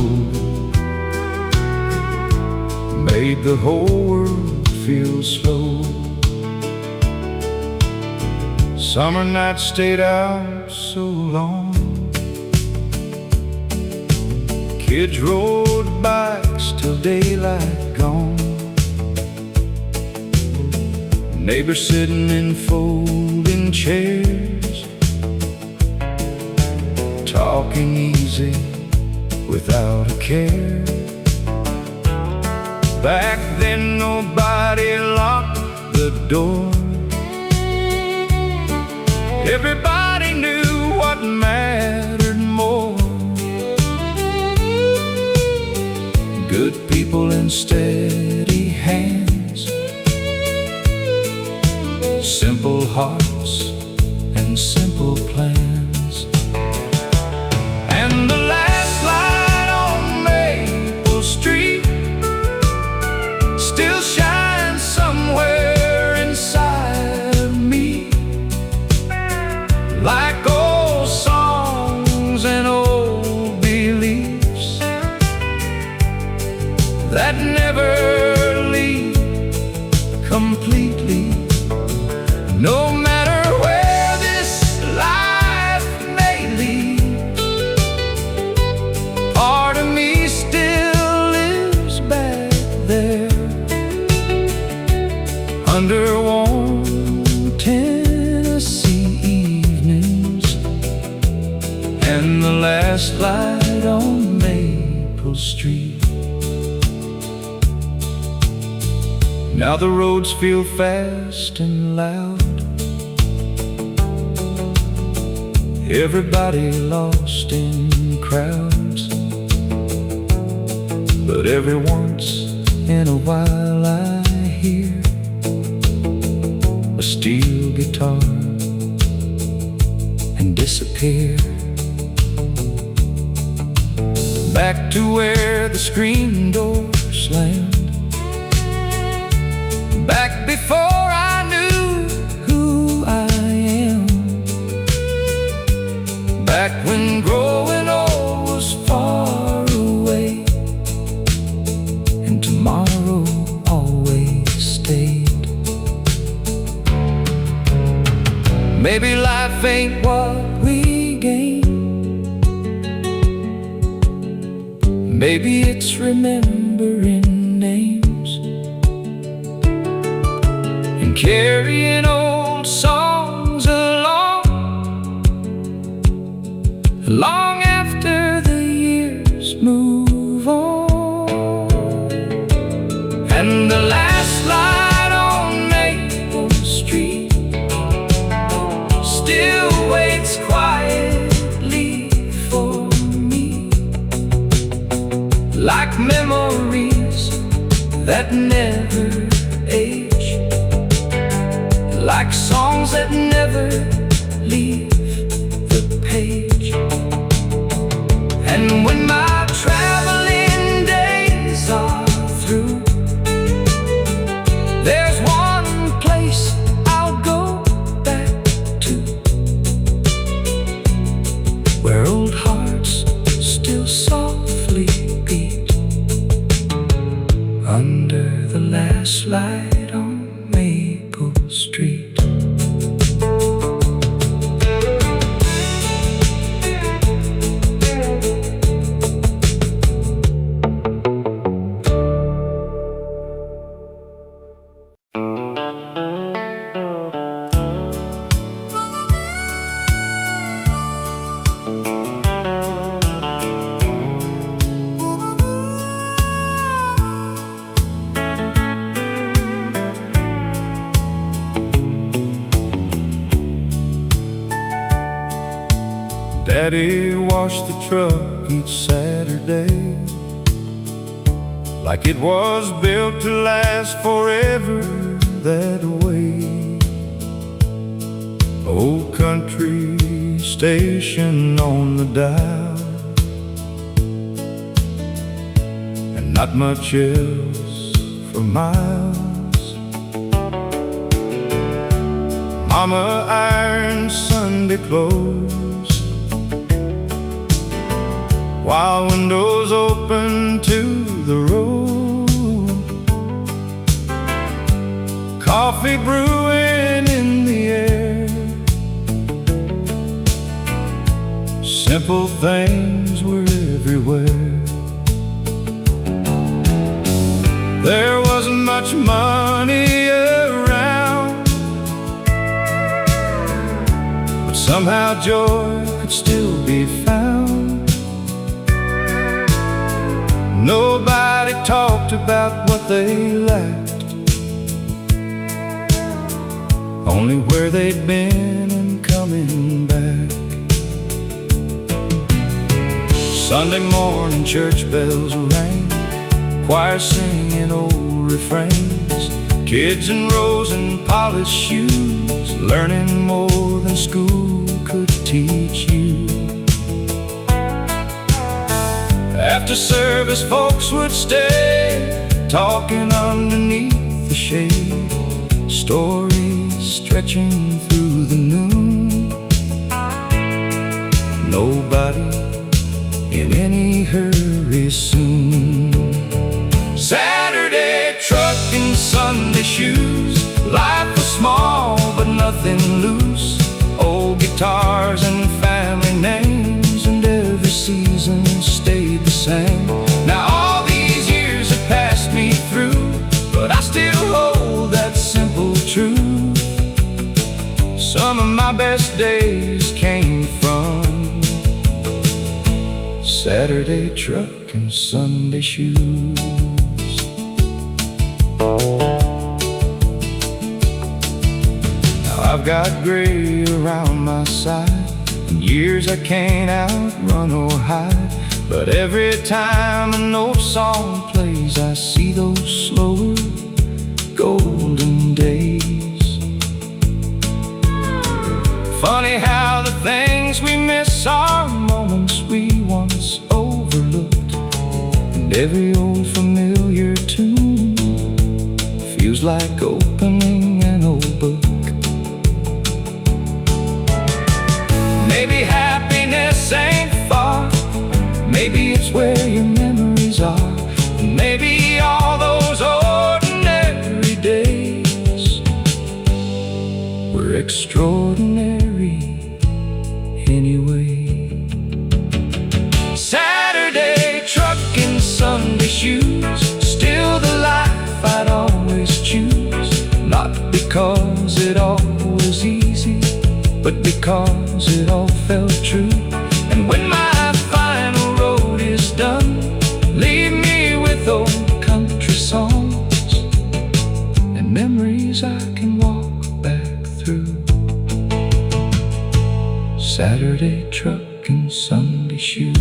made the whole world feel slow. Summer nights stayed out so long, kids rode bikes till daylight gone, neighbors sitting in folding chairs, talking easy without a care. Back then nobody locked the door, everybody knew what mattered more. Good people and steady hands, simple hearts and simple plans. And the last light on Maple Street still shines somewhere inside of me, like old songs and old beliefs that never leave completely. No matter where this life may lead, part of me still lives back there, under warm Tennessee evenings and the last light on Maple Street. Now the roads feel fast and loud, everybody lost in crowds, but every once in a while I hear a steel guitar and disappear back to where the screen door slammed, back before I knew who I am, back when growing old was far away and tomorrow always stayed. Maybe life ain't what we gain, maybe it's remembering names and carrying old songs along, long after the years move on. And the last light on Maple Street still waits quietly for me, like memories that never age, like songs that never leave the page. And when my traveling days are through, there's one place I'll go back to, where old hearts still softly beat, under the last light on Maple Street. Daddy washed the truck each Saturday, like it was built to last forever that way. Old country station on the dial, and not much else for miles. Mama ironed Sunday clothes, while windows open to the road. Coffee brewing in the air, simple things were everywhere. There wasn't much money around, but somehow joy could still be found. Nobody talked about what they lacked, only where they'd been and coming back. Sunday morning church bells rang, choir singing old refrains, kids in rows and polished shoes, learning more than school could teach you. After service folks would stay, talking underneath the shade, stories stretching through the noon. Nobody in any hurry soon. Saturday truck and Sunday shoes, life was small but nothing loose. Old guitars and family names, and every season stayed the same. Now all these years have passed me through, but I still hold that simple truth. Some of my best days came from Saturday truck and Sunday shoes. Now I've got gray around my side, and years I can't outrun or hide, but every time an old song plays, I see those slower golden days. Funny how the things we miss are moments we once overlooked, and every old familiar tune feels like opening an old book. Maybe happiness ain't far, maybe it's where your memories are, maybe all those ordinary days were extraordinary anyway. Saturday truck and Sunday shoes, still the life I'd always choose. Not because it all was easy, but because it all felt true. And when my final road is done, leave me with old country songs and memories I can walk back through. Saturday truck and Sunday shoes.